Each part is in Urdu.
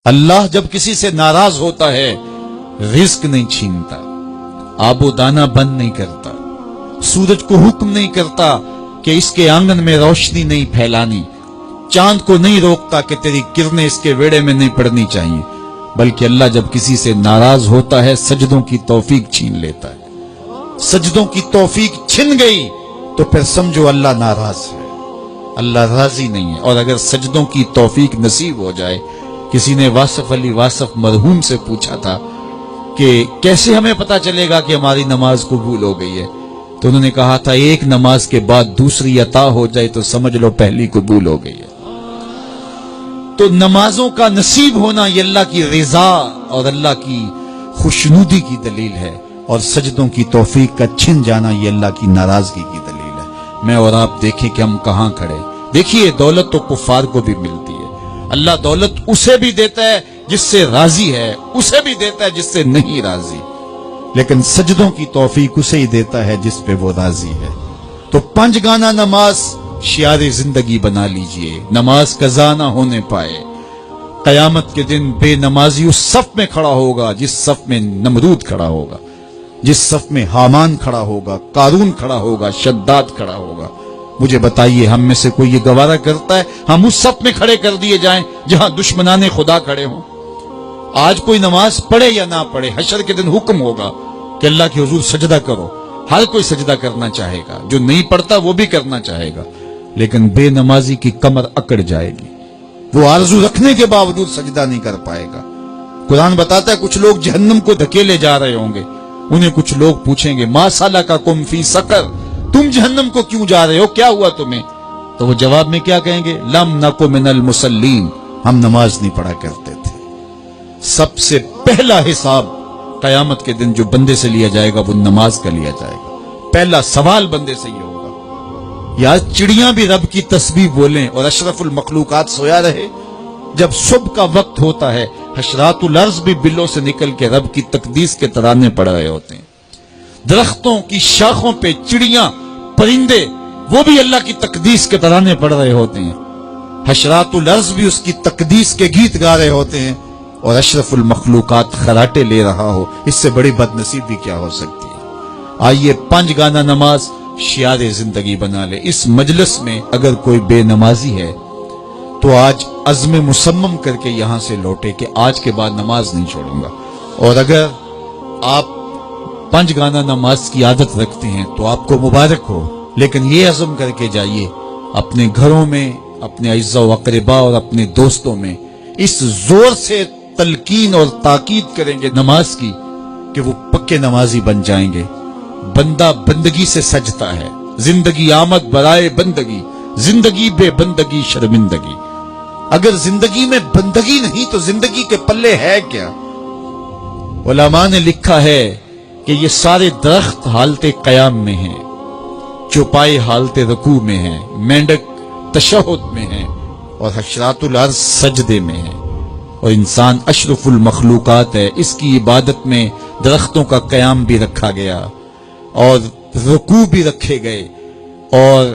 اللہ جب کسی سے ناراض ہوتا ہے رزق نہیں چھینتا، آب و دانہ بند نہیں کرتا، سورج کو حکم نہیں کرتا کہ اس کے آنگن میں روشنی نہیں پھیلانی، چاند کو نہیں روکتا کہ تیری کرنیں اس کے ویڑے میں نہیں پڑنی چاہیے، بلکہ اللہ جب کسی سے ناراض ہوتا ہے سجدوں کی توفیق چھین لیتا ہے۔ سجدوں کی توفیق چھن گئی تو پھر سمجھو اللہ ناراض ہے، اللہ راضی نہیں ہے۔ اور اگر سجدوں کی توفیق نصیب ہو جائے، کسی نے واصف علی واصف مرحوم سے پوچھا تھا کہ کیسے ہمیں پتا چلے گا کہ ہماری نماز قبول ہو گئی ہے، تو انہوں نے کہا تھا ایک نماز کے بعد دوسری عطا ہو جائے تو سمجھ لو پہلی قبول ہو گئی ہے۔ تو نمازوں کا نصیب ہونا یہ اللہ کی رضا اور اللہ کی خوشنودی کی دلیل ہے، اور سجدوں کی توفیق کا چھن جانا یہ اللہ کی ناراضگی کی دلیل ہے۔ میں اور آپ دیکھیں کہ ہم کہاں کھڑے۔ دیکھیے دولت تو کفار کو بھی ملتی ہے، اللہ دولت اسے بھی دیتا ہے جس سے راضی ہے، اسے بھی دیتا ہے جس سے نہیں راضی، لیکن سجدوں کی توفیق اسے ہی دیتا ہے جس پہ وہ راضی ہے۔ تو 5 گانا نماز شعار زندگی بنا لیجئے، نماز قضا نہ ہونے پائے۔ قیامت کے دن بے نمازی اس صف میں کھڑا ہوگا جس صف میں نمرود کھڑا ہوگا، جس صف میں حامان کھڑا ہوگا، قارون کھڑا ہوگا، شداد کھڑا ہوگا۔ مجھے بتائیے ہم میں سے کوئی یہ گوارہ کرتا ہے ہم اس صف میں کھڑے کر دیے جائیں جہاں دشمنان خدا کھڑے ہوں؟ آج کوئی نماز پڑھے یا نہ پڑھے، حشر کے دن حکم ہوگا کہ اللہ کے حضور سجدہ کرو۔ ہر کوئی سجدہ کرنا چاہے گا، جو نہیں پڑھتا وہ بھی کرنا چاہے گا، لیکن بے نمازی کی کمر اکڑ جائے گی، وہ آرزو رکھنے کے باوجود سجدہ نہیں کر پائے گا۔ قرآن بتاتا ہے کچھ لوگ جہنم کو دھکیلے جا رہے ہوں گے، انہیں کچھ لوگ پوچھیں گے ما سلککم فی سقر، تم جہنم کو کیوں جا رہے ہو، کیا ہوا تمہیں؟ تو وہ جواب میں کیا کہیں گے؟ لم نک من المصلین، ہم نماز نہیں پڑھا کرتے تھے۔ سب سے پہلا حساب قیامت کے دن جو بندے سے لیا جائے گا وہ نماز کا لیا جائے گا۔ پہلا سوال بندے سے یہ ہوگا۔ یا چڑیاں بھی رب کی تسبیح بولیں اور اشرف المخلوقات سویا رہے، جب صبح کا وقت ہوتا ہے حشرات الارض بھی بلوں سے نکل کے رب کی تقدیس کے ترانے پڑھ رہے ہوتے ہیں، درختوں کی شاخوں پہ چڑیاں پرندے وہ بھی اللہ کی تقدیس کے ترانے پڑھ رہے ہوتے ہیں، حشرات الارض بھی اس کی تقدیس کے گیت گا رہے ہوتے ہیں، اور اشرف المخلوقات خراٹے لے رہا ہو، اس سے بڑی بد نصیبی کیا ہو سکتی ہے؟ آئیے 5 گانا نماز شعار زندگی بنا لے۔ اس مجلس میں اگر کوئی بے نمازی ہے تو آج عزم مصمم کر کے یہاں سے لوٹے کہ آج کے بعد نماز نہیں چھوڑوں گا، اور اگر آپ 5 گانا نماز کی عادت رکھتے ہیں تو آپ کو مبارک ہو، لیکن یہ عزم کر کے جائیے اپنے گھروں میں، اپنے اعزاء و اقرباء اور اپنے دوستوں میں اس زور سے تلقین اور تاکید کریں گے نماز کی کہ وہ پکے نمازی بن جائیں گے۔ بندہ بندگی سے سجتا ہے، زندگی آمد برائے بندگی، زندگی بے بندگی شرمندگی۔ اگر زندگی میں بندگی نہیں تو زندگی کے پلے ہے کیا؟ علماء نے لکھا ہے کہ یہ سارے درخت حالت قیام میں ہیں، چوپائے حالت رکوع میں ہیں، مینڈک تشہد میں ہیں، اور حشرات الارض سجدے میں ہیں، اور انسان اشرف المخلوقات ہے۔ اس کی عبادت میں درختوں کا قیام بھی رکھا گیا، اور رکوع بھی رکھے گئے، اور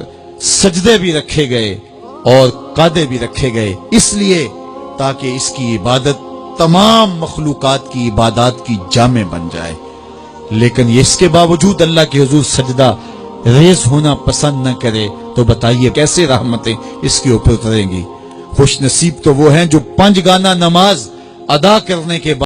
سجدے بھی رکھے گئے، اور قعدے بھی رکھے گئے، اس لیے تاکہ اس کی عبادت تمام مخلوقات کی عبادات کی جامع بن جائے۔ لیکن اس کے باوجود اللہ کے حضور سجدہ ریز ہونا پسند نہ کرے تو بتائیے کیسے رحمتیں اس کے اوپر اتریں گی؟ خوش نصیب تو وہ ہیں جو 5 گانا نماز ادا کرنے کے بعد